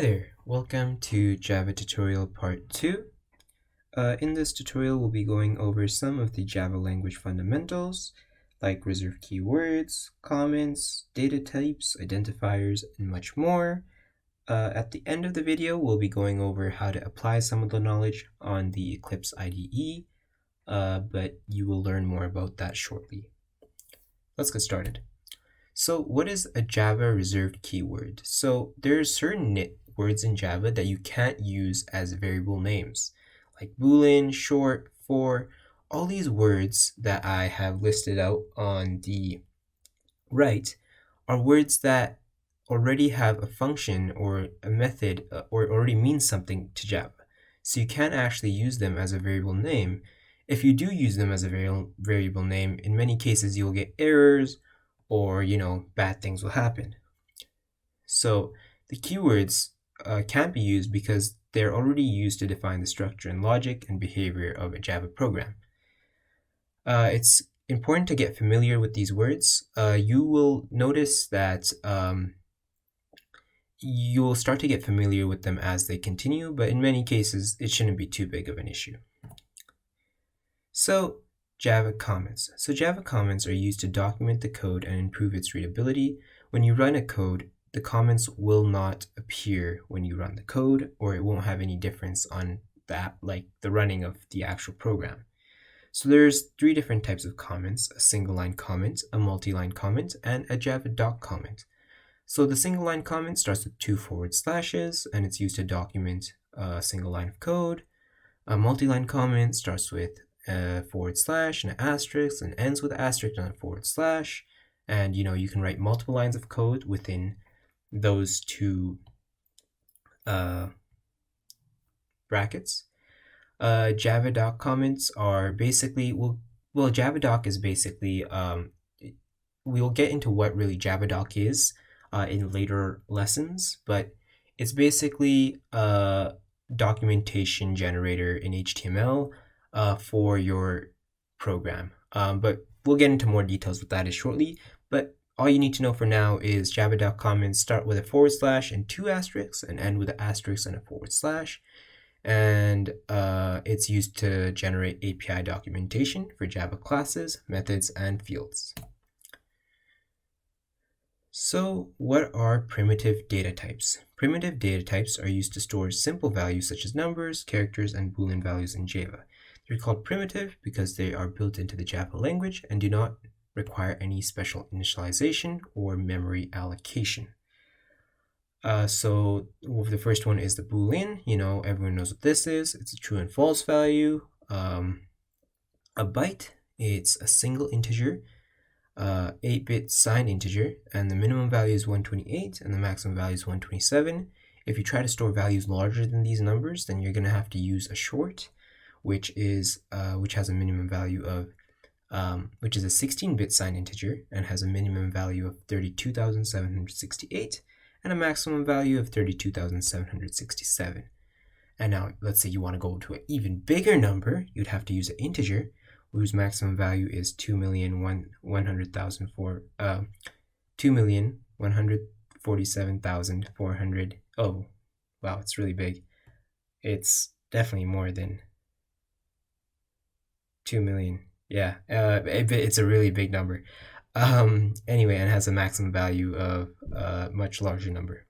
Hi there, welcome to Java tutorial part 2. In this tutorial, we'll be going over some of the Java language fundamentals, like reserved keywords, comments, data types, identifiers, and much more. At the end of the video, we'll be going over how to apply some of the knowledge on the Eclipse IDE, but you will learn more about that shortly. Let's get started. So what is a Java reserved keyword? So there are certain words in Java that you can't use as variable names, like boolean, short, for. All these words that I have listed out on the right are words that already have a function or a method or already mean something to Java. So you can't actually use them as a variable name. If you do use them as a variable name, in many cases you'll get errors or, bad things will happen. So the keywords can't be used because they're already used to define the structure and logic and behavior of a Java program. It's important to get familiar with these words. You will notice that you'll start to get familiar with them as they continue, but in many cases, it shouldn't be too big of an issue. So Java comments. So Java comments are used to document the code and improve its readability. When you run a code, the comments will not appear when you run the code, or it won't have any difference on the running of the actual program. So there's 3 different types of comments: a single line comment, a multi-line comment, and a Java doc comment. So the single line comment starts with 2 forward slashes, and it's used to document a single line of code. A multi-line comment starts with a forward slash and an asterisk and ends with an asterisk and a forward slash. And you can write multiple lines of code within those 2 brackets. Java doc comments are basically, Java doc is basically, we'll get into what really Java doc is in later lessons, but it's basically a documentation generator in HTML for your program. But we'll get into more details with that shortly. But all you need to know for now is Java doc comments start with a forward slash and 2 asterisks and end with an asterisk and a forward slash. And it's used to generate API documentation for Java classes, methods, and fields. So what are primitive data types? Primitive data types are used to store simple values such as numbers, characters, and Boolean values in Java. They're called primitive because they are built into the Java language and do not require any special initialization or memory allocation. So the first one is the Boolean. Everyone knows what this is. It's a true and false value. A byte, it's a single integer, 8-bit signed integer, and the minimum value is 128 and the maximum value is 127. If you try to store values larger than these numbers, then you're going to have to use a short, which has a minimum value of which is a 16-bit signed integer and has a minimum value of 32,768 and a maximum value of 32,767. And now let's say you want to go to an even bigger number, you'd have to use an integer whose maximum value is 2,147,400. Oh, wow, it's really big. It's definitely more than 2 million. Yeah, it's a really big number. Anyway, and has a maximum value of a much larger number.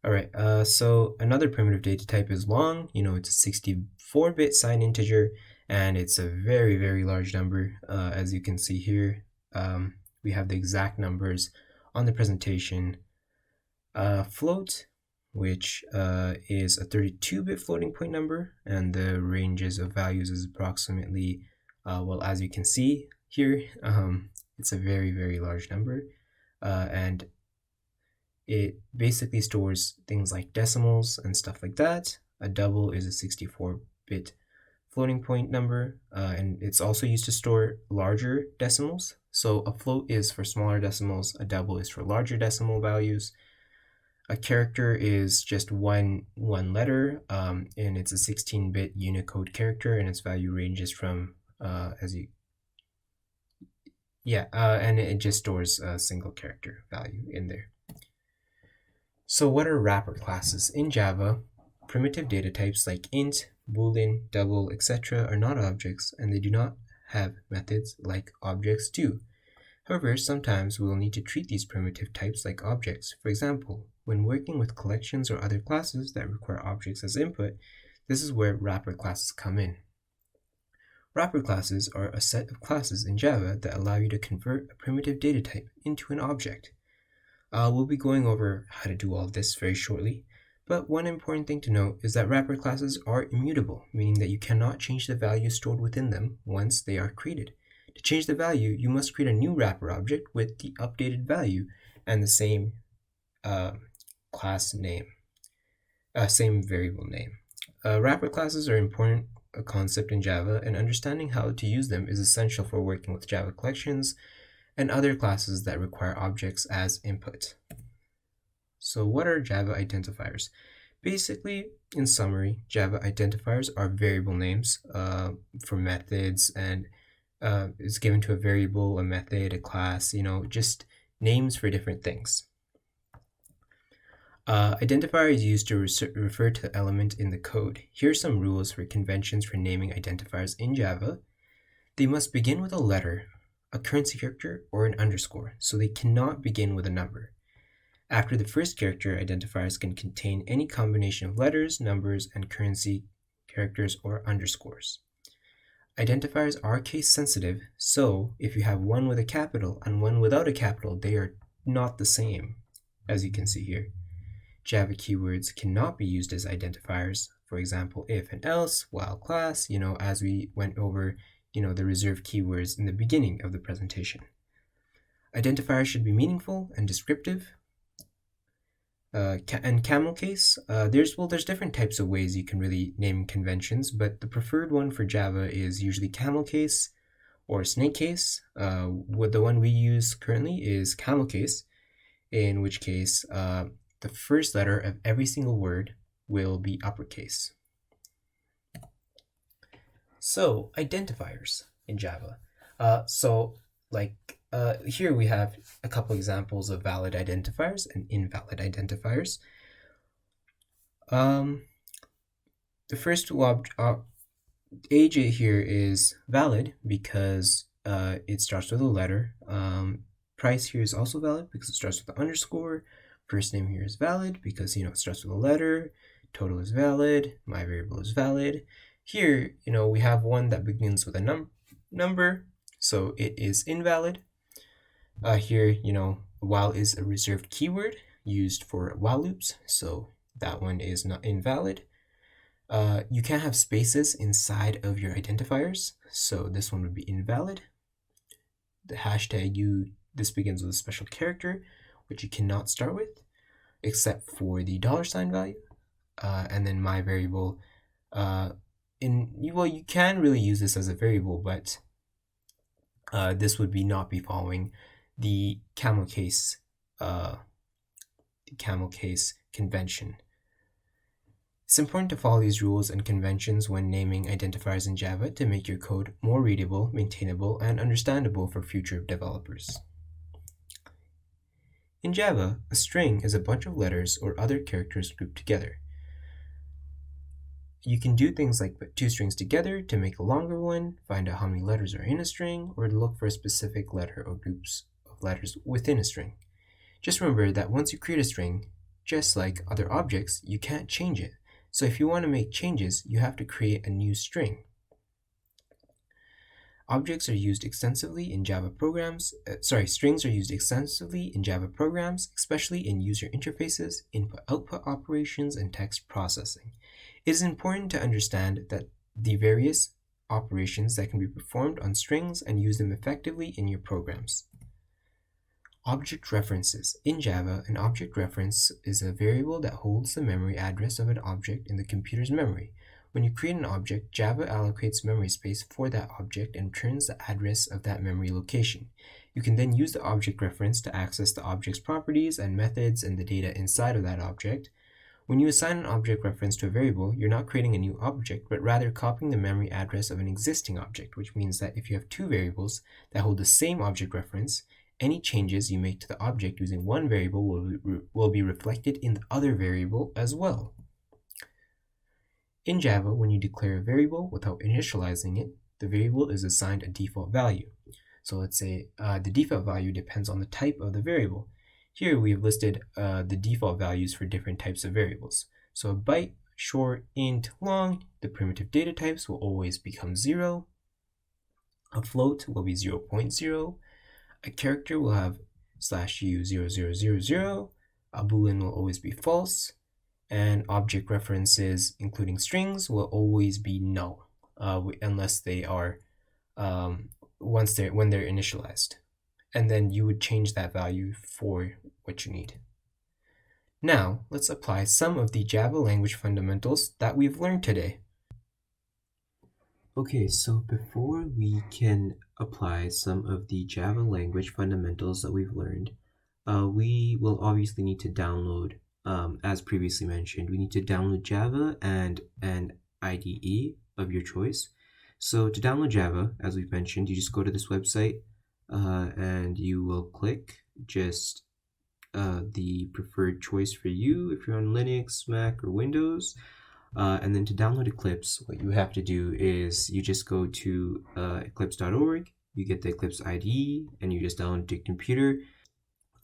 All right, so another primitive data type is long. It's a 64-bit signed integer, and it's a very, very large number. As you can see here, we have the exact numbers on the presentation. Float, which is a 32-bit floating point number, and the ranges of values is approximately, as you can see here, it's a very, very large number, and it basically stores things like decimals and stuff like that. A double is a 64-bit floating point number, and it's also used to store larger decimals. So a float is for smaller decimals, a double is for larger decimal values. A character is just one letter, and it's a 16-bit Unicode character, and its value ranges from, Yeah, and it just stores a single character value in there. So what are wrapper classes? In Java, primitive data types like int, boolean, double, etc. are not objects, and they do not have methods like objects do. However, sometimes we will need to treat these primitive types like objects. For example, when working with collections or other classes that require objects as input, this is where wrapper classes come in. Wrapper classes are a set of classes in Java that allow you to convert a primitive data type into an object. We'll be going over how to do all of this very shortly, but one important thing to note is that wrapper classes are immutable, meaning that you cannot change the value stored within them once they are created. To change the value, you must create a new wrapper object with the updated value and the same class name, same variable name. Wrapper classes are important concept in Java, and understanding how to use them is essential for working with Java collections and other classes that require objects as input. So what are Java identifiers? Basically, in summary, Java identifiers are variable names for methods, and it's given to a variable, a method, a class, just names for different things. Identifier is used to refer to the element in the code. Here are some rules for conventions for naming identifiers in Java. They must begin with a letter, a currency character, or an underscore, so they cannot begin with a number. After the first character, identifiers can contain any combination of letters, numbers, and currency characters or underscores. Identifiers are case sensitive, so if you have one with a capital and one without a capital, they are not the same, as you can see here. Java keywords cannot be used as identifiers. For example, if and else, while class, as we went over, the reserved keywords in the beginning of the presentation. Identifiers should be meaningful and descriptive. And camel case, there's different types of ways you can really name conventions, but the preferred one for Java is usually camel case or snake case. What the one we use currently is camel case, in which case the first letter of every single word will be uppercase. So identifiers in Java. Here we have a couple examples of valid identifiers and invalid identifiers. The first age here is valid because it starts with a letter. Price here is also valid because it starts with an underscore. First name here is valid because it starts with a letter. Total is valid. My variable is valid. Here, we have one that begins with a number, so it is invalid. Here, while is a reserved keyword used for while loops, so that one is not invalid. You can't have spaces inside of your identifiers, so this one would be invalid. The hashtag this begins with a special character, which you cannot start with, except for the $sign value. And then my variable, you can really use this as a variable, but this would not be following the camel case convention. It's important to follow these rules and conventions when naming identifiers in Java to make your code more readable, maintainable, and understandable for future developers. In Java, a string is a bunch of letters or other characters grouped together. You can do things like put two strings together to make a longer one, find out how many letters are in a string, or to look for a specific letter or groups of letters within a string. Just remember that once you create a string, just like other objects, you can't change it. So if you want to make changes, you have to create a new string. Objects are used extensively in Java programs. Strings are used extensively in Java programs, especially in user interfaces, input-output operations, and text processing. It is important to understand that the various operations that can be performed on strings and use them effectively in your programs. Object references. In Java, an object reference is a variable that holds the memory address of an object in the computer's memory. When you create an object, Java allocates memory space for that object and returns the address of that memory location. You can then use the object reference to access the object's properties and methods and the data inside of that object. When you assign an object reference to a variable, you're not creating a new object, but rather copying the memory address of an existing object, which means that if you have two variables that hold the same object reference, any changes you make to the object using one variable will be reflected in the other variable as well. In Java, when you declare a variable without initializing it, the variable is assigned a default value. So let's say the default value depends on the type of the variable. Here we have listed the default values for different types of variables. So a byte, short, int, long, the primitive data types will always become 0. A float will be 0.0. A character will have /u0000. A boolean will always be false. And object references, including strings, will always be null unless they are when they're initialized. And then you would change that value for what you need. Now, let's apply some of the Java language fundamentals that we've learned today. Okay, so before we can apply some of the Java language fundamentals that we've learned, we will obviously need to download, as previously mentioned, we need to download Java and an IDE of your choice. So to download Java, as we've mentioned, you just go to this website and you will click just the preferred choice for you if you're on Linux, Mac, or Windows. And then to download Eclipse, what you have to do is you just go to eclipse.org, you get the Eclipse IDE, and you just download it to your computer.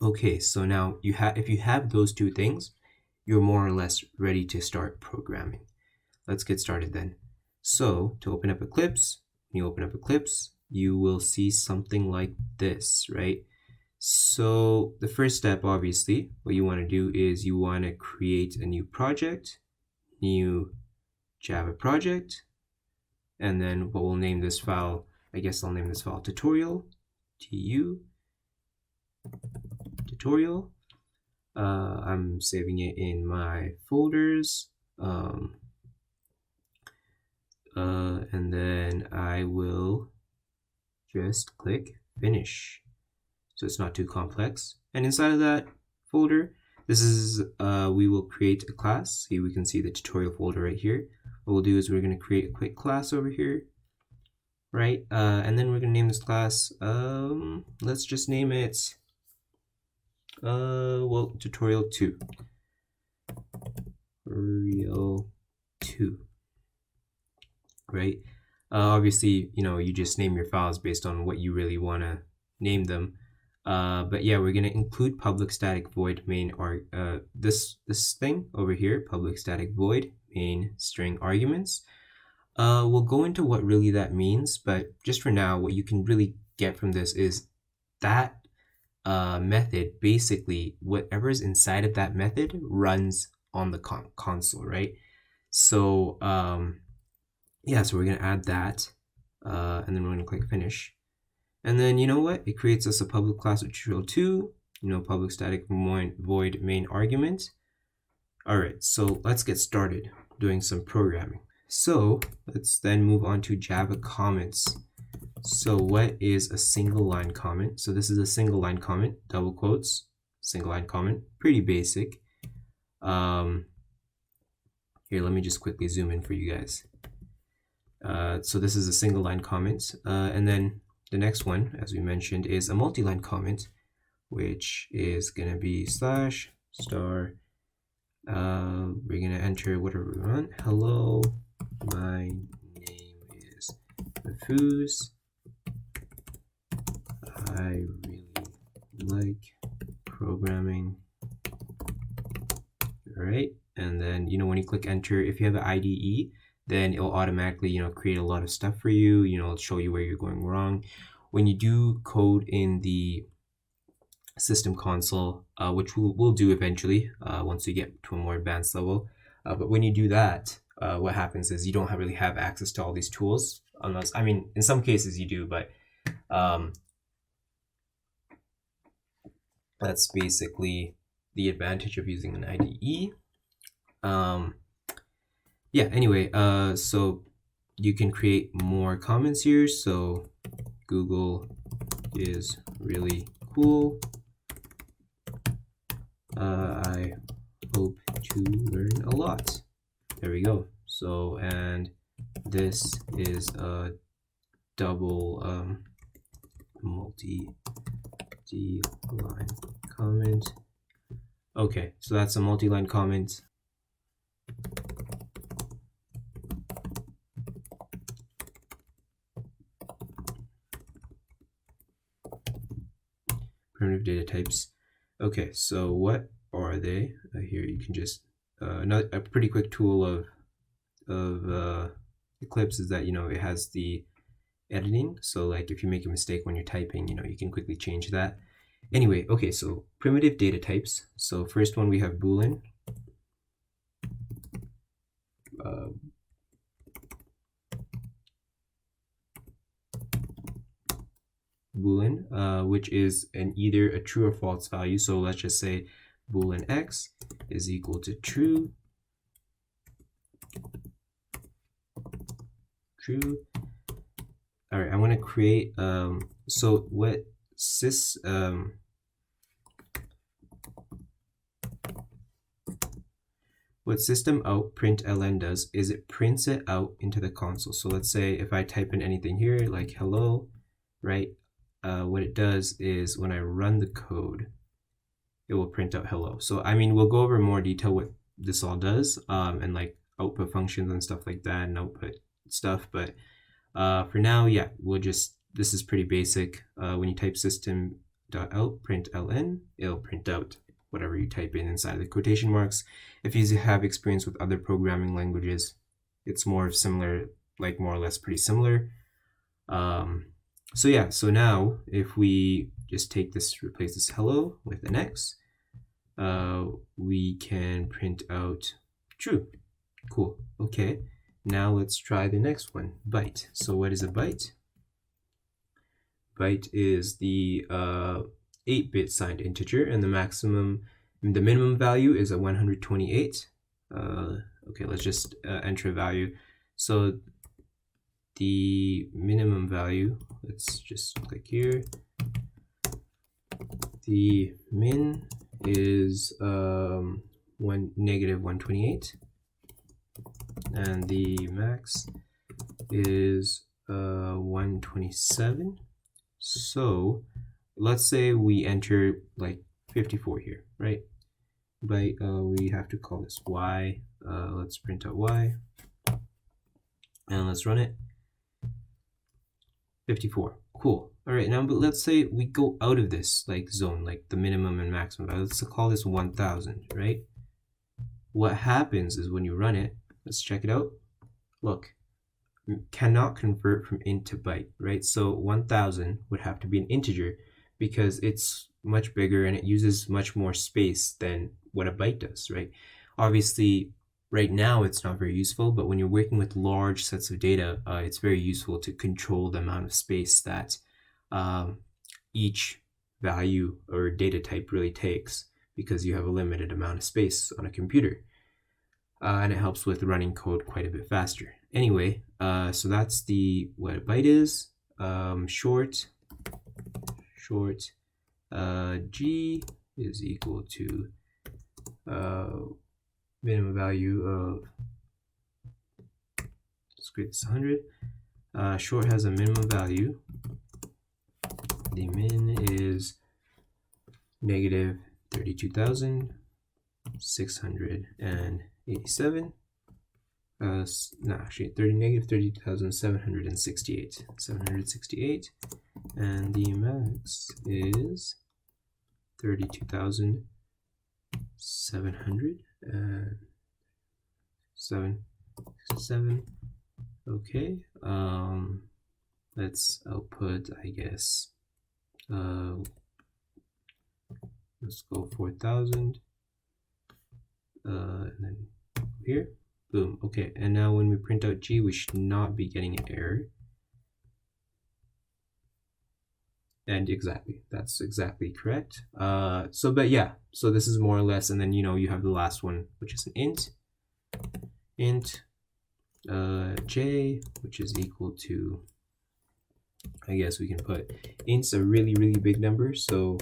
Okay, so now if you have those two things, you're more or less ready to start programming. Let's get started then. So to open up Eclipse, you will see something like this, right? So the first step, obviously, what you want to do is you want to create a new project, new Java project, and then what we'll name this file, I guess I'll name this file tutorial, tutorial. I'm saving it in my folders. And then I will just click finish. So it's not too complex. And inside of that folder, this is, we will create a class. Here we can see the tutorial folder right here. What we'll do is we're going to create a quick class over here, right? And then we're going to name this class, let's just name it, well, tutorial 2. Tutorial 2. Right? Obviously, you just name your files based on what you really want to name them. But yeah, we're going to include public static void main this thing over here, public static void main string arguments. We'll go into what really that means, but just for now, what you can really get from this is that method, basically whatever's inside of that method runs on the console, right? So yeah, so we're going to add that, and then we're going to click finish. And then, you know what? It creates us a public class of tutorial 2, public static void main argument. All right, so let's get started doing some programming. So let's then move on to Java comments. So what is a single line comment? So this is a single line comment, double quotes, single line comment, pretty basic. Here, let me just quickly zoom in for you guys. So this is a single line comment, and then the next one, as we mentioned, is a multi-line comment, which is going to be /*. We're going to enter whatever we want. Hello, my name is Mafuz. I really like programming. All right, and then when you click enter, if you have an IDE, then it'll automatically create a lot of stuff for you. It'll show you where you're going wrong. When you do code in the system console, which we'll do eventually once we get to a more advanced level, but when you do that, what happens is you don't really have access to all these tools, unless, I mean, in some cases you do, but that's basically the advantage of using an IDE. Yeah, anyway, so you can create more comments here. So Google is really cool. I hope to learn lot. There we go. So, and this is a double multi-line comment. Okay, so that's a multi-line comment. Primitive data types. Okay, so what are they? Here you can just a pretty quick tool of Eclipse is that, you know, it has the editing. So like if you make a mistake when you're typing, you know, you can quickly change that. Anyway, okay, so primitive data types. So first one we have Boolean. Boolean, which is either a true or false value. So let's just say Boolean x is equal to true. True. All right, I want to create, so what what system out println does is it prints it out into the console. So let's say if I type in anything here like hello, right? What it does is when I run the code, it will print out hello. So I mean, we'll go over more detail what this all does, and like output functions and stuff like that, and output stuff. But for now, yeah, this is pretty basic. When you type system.out println, it'll print out whatever you type in inside the quotation marks. If you have experience with other programming languages, it's more similar, like more or less pretty similar. So yeah, so now if we just take this, replace this hello with an X, we can print out true. Cool. Okay. Now let's try the next one, byte. So what is a byte? Byte is the 8-bit signed integer, and the minimum value is a 128. Okay, let's just enter a value. So the minimum value, let's just click here. The min is negative 128, and the max is 127. So let's say we enter like 54 here, right? But we have to call this y. Let's print out y, and let's run it. 54. Cool. All right, now, but let's say we go out of this like zone, like the minimum and maximum value. Let's call this 1000, right? What happens is when you run it, let's check it out. Look, cannot convert from int to byte, right? So 1000 would have to be an integer because it's much bigger and it uses much more space than what a byte does, right? Obviously, right now it's not very useful, but when you're working with large sets of data, it's very useful to control the amount of space that each value or data type really takes, because you have a limited amount of space on a computer. And it helps with running code quite a bit faster. Anyway, so that's what a byte is. Short G is equal to minimum value of, let's create this 100. Short has a minimum value. The min is negative 32,687. No, actually, negative 30,768. 768, and the max is 32,767. Okay. Let's output, I guess. Let's go 4,000. And then here. Boom. Okay, and now when we print out G, we should not be getting an error. And exactly, that's exactly correct. But yeah, so this is more or less, and then, you know, you have the last one, which is an int J, which is equal to, I guess we can put, int's a really, really big number, so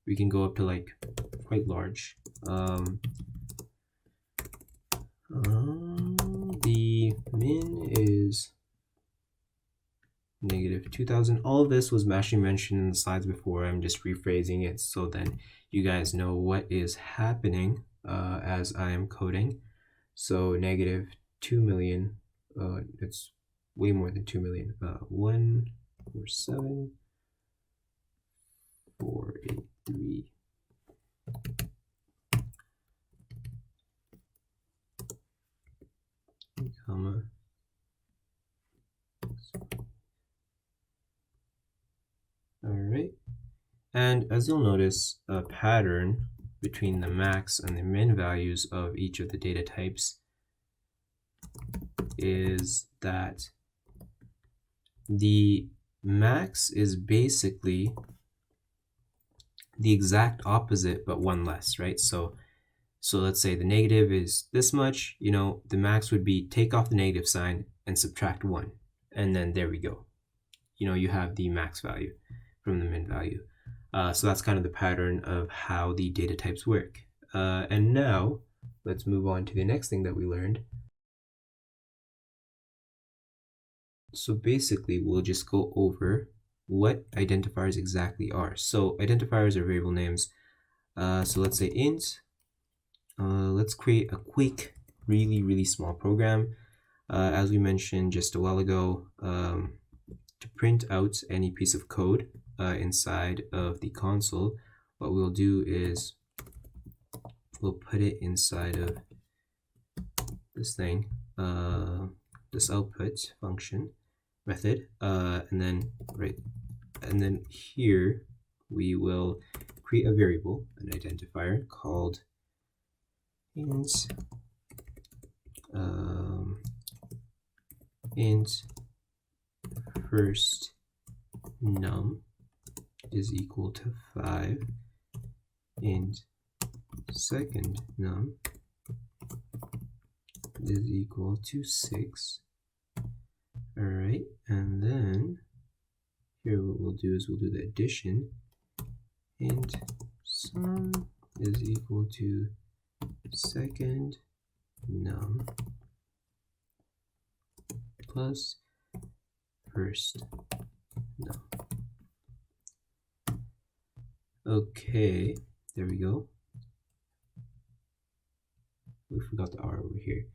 we can go up to like quite large. min is negative 2000. All of this was actually mentioned in the slides before. I'm just rephrasing it so then you guys know what is happening as I am coding. So negative 2 million, it's way more than 2 million. 147 483 comma. All right, and as you'll notice, a pattern between the max and the min values of each of the data types is that the max is basically the exact opposite but one less, right? So let's say the negative is this much, you know, the max would be take off the negative sign and subtract 1, and then there we go. You know, you have the max value from the min value. So that's kind of the pattern of how the data types work. And now let's move on to the next thing that we learned. So basically, we'll just go over what identifiers exactly are. So identifiers are variable names. So let's say int. Let's create a quick, really small program. As we mentioned just a while ago, to print out any piece of code inside of the console, what we'll do is we'll put it inside of this thing, this output function method, and then here we will create a variable, an identifier called int first num is equal to 5, int second num is equal to 6. All right, and then here what we'll do is we'll do the addition. Int sum is equal to second num plus first num. Okay, there we go. We forgot the R over here.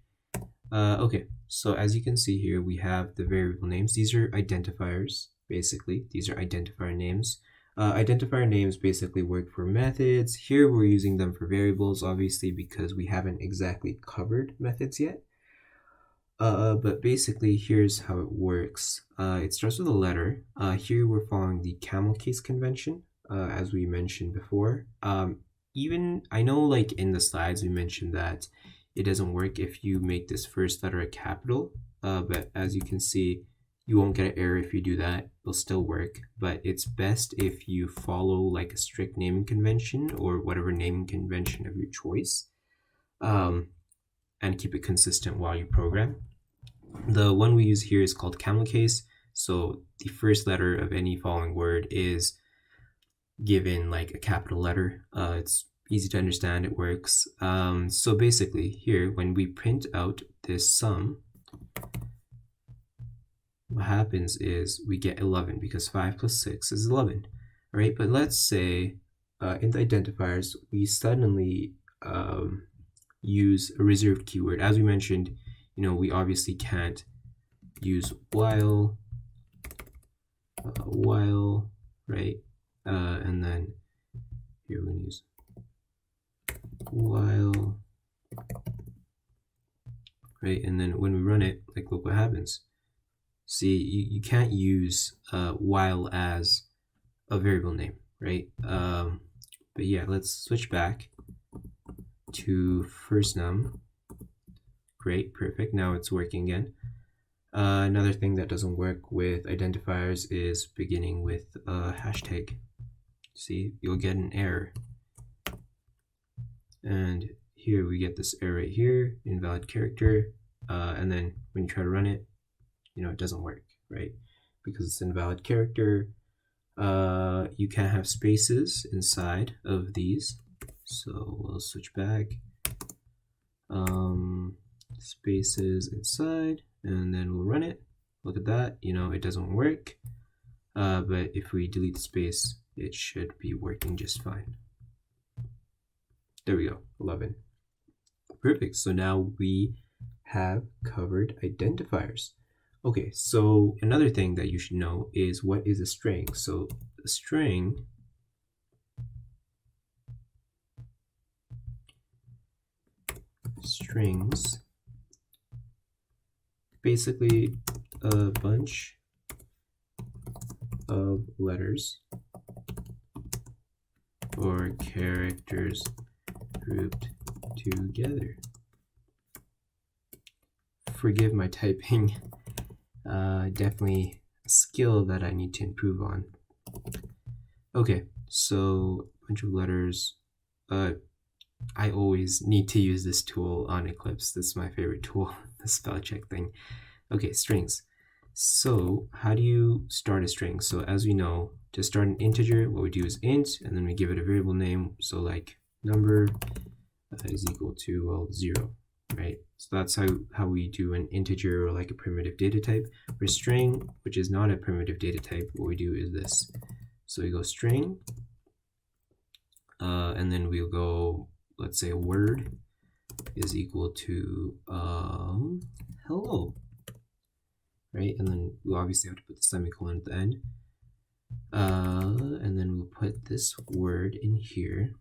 Okay, so as you can see here, we have the variable names. These are identifiers, basically. These are identifier names. Identifier names basically work for methods. Here we're using them for variables, obviously, because we haven't exactly covered methods yet. But basically, here's how it works. It starts with a letter. Here we're following the camel case convention, as we mentioned before. Even, I know like in the slides we mentioned that it doesn't work if you make this first letter a capital, but as you can see, you won't get an error if you do that. It'll still work, but it's best if you follow like a strict naming convention or whatever naming convention of your choice, and keep it consistent while you program. The one we use here is called camel case. So the first letter of any following word is given like a capital letter. It's easy to understand, it works. So basically here, when we print out this sum, what happens is we get 11 because 5 plus 6 is 11, right? But let's say in the identifiers, we suddenly use a reserved keyword. As we mentioned, you know, we obviously can't use while, right? And then here we're going to use while, right? And then when we run it, like, look what happens. See, you can't use while as a variable name, right? But yeah, let's switch back to first num. Great, perfect. Now it's working again. Another thing that doesn't work with identifiers is beginning with a hashtag. See, you'll get an error. And here we get this error right here, invalid character. And then when you try to run it, you know, it doesn't work, right? Because it's invalid character. You can't have spaces inside of these. So we'll switch back. Spaces inside, and then we'll run it. Look at that, it doesn't work. But if we delete the space, it should be working just fine. There we go, 11. Perfect, so now we have covered identifiers. Okay, so another thing that you should know is what is a string. So a string strings basically a bunch of letters or characters grouped together. Forgive my typing, definitely a skill that I need to improve on. Okay, so a bunch of letters. I always need to use this tool on Eclipse. This is my favorite tool, the spell check thing. Okay, strings. So how do you start a string? So as we know, to start an integer, what we do is int, and then we give it a variable name. So like number is equal to 0, right? So that's how we do an integer or like a primitive data type. For string, which is not a primitive data type, what we do is this. So we go string, and then we'll go, let's say word is equal to hello, right? And then we'll obviously have to put the semicolon at the end. And then we'll put this word in here,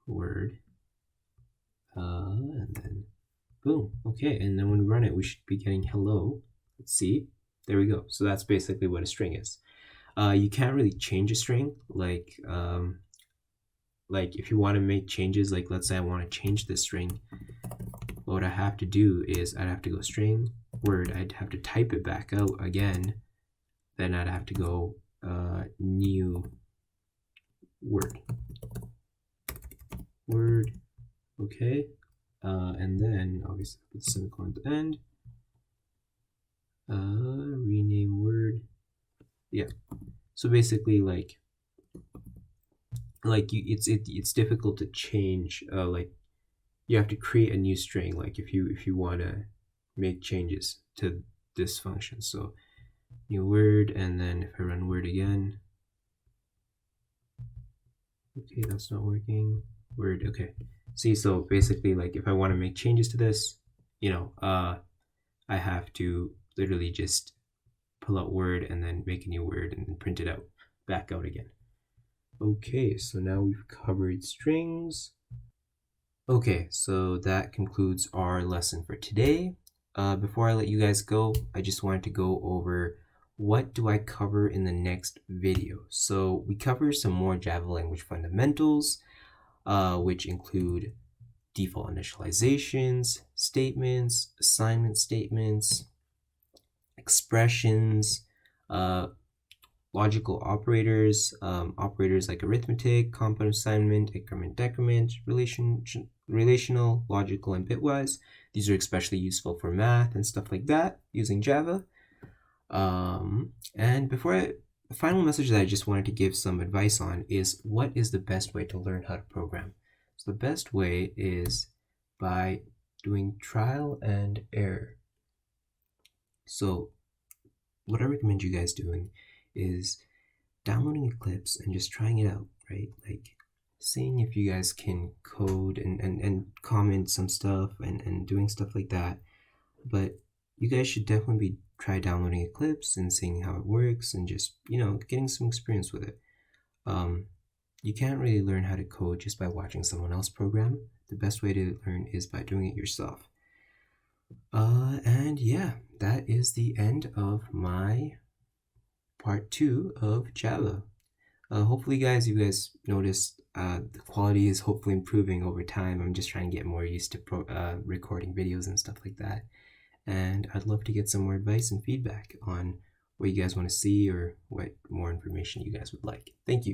word, and then boom. Okay, and then when we run it, we should be getting hello. Let's see. There we go. So that's basically what a string is. You can't really change a string, like if you want to make changes, like let's say I want to change this string, what I have to do is I'd have to go string word, I'd have to type it back out again, then I'd have to go new word, okay, and then obviously put the semicolon at the end, rename word, yeah. So basically, it's difficult to change. Like you have to create a new string. Like if you want to make changes to this function. So new word, and then if I run word again, okay, that's not working. Word, okay. See, so basically, like if I want to make changes to this, I have to literally just pull out word and then make a new word and then print it out, back out again. Okay, so now we've covered strings. Okay, so that concludes our lesson for today. Before I let you guys go, I just wanted to go over what do I cover in the next video. So we cover some more Java language fundamentals, which include default initializations, statements, assignment statements, expressions, logical operators, operators like arithmetic, compound assignment, increment, decrement, relational, logical, and bitwise. These are especially useful for math and stuff like that using Java. And the final message that I just wanted to give some advice on is what is the best way to learn how to program? So the best way is by doing trial and error. So what I recommend you guys doing is downloading Eclipse and just trying it out, right? Like seeing if you guys can code and comment some stuff and doing stuff like that. But you guys should definitely try downloading Eclipse and seeing how it works and just, getting some experience with it. You can't really learn how to code just by watching someone else program. The best way to learn is by doing it yourself. And yeah, that is the end of my part 2 of Java. Hopefully you guys noticed the quality is hopefully improving over time. I'm just trying to get more used to recording videos and stuff like that. And I'd love to get some more advice and feedback on what you guys want to see or what more information you guys would like. Thank you.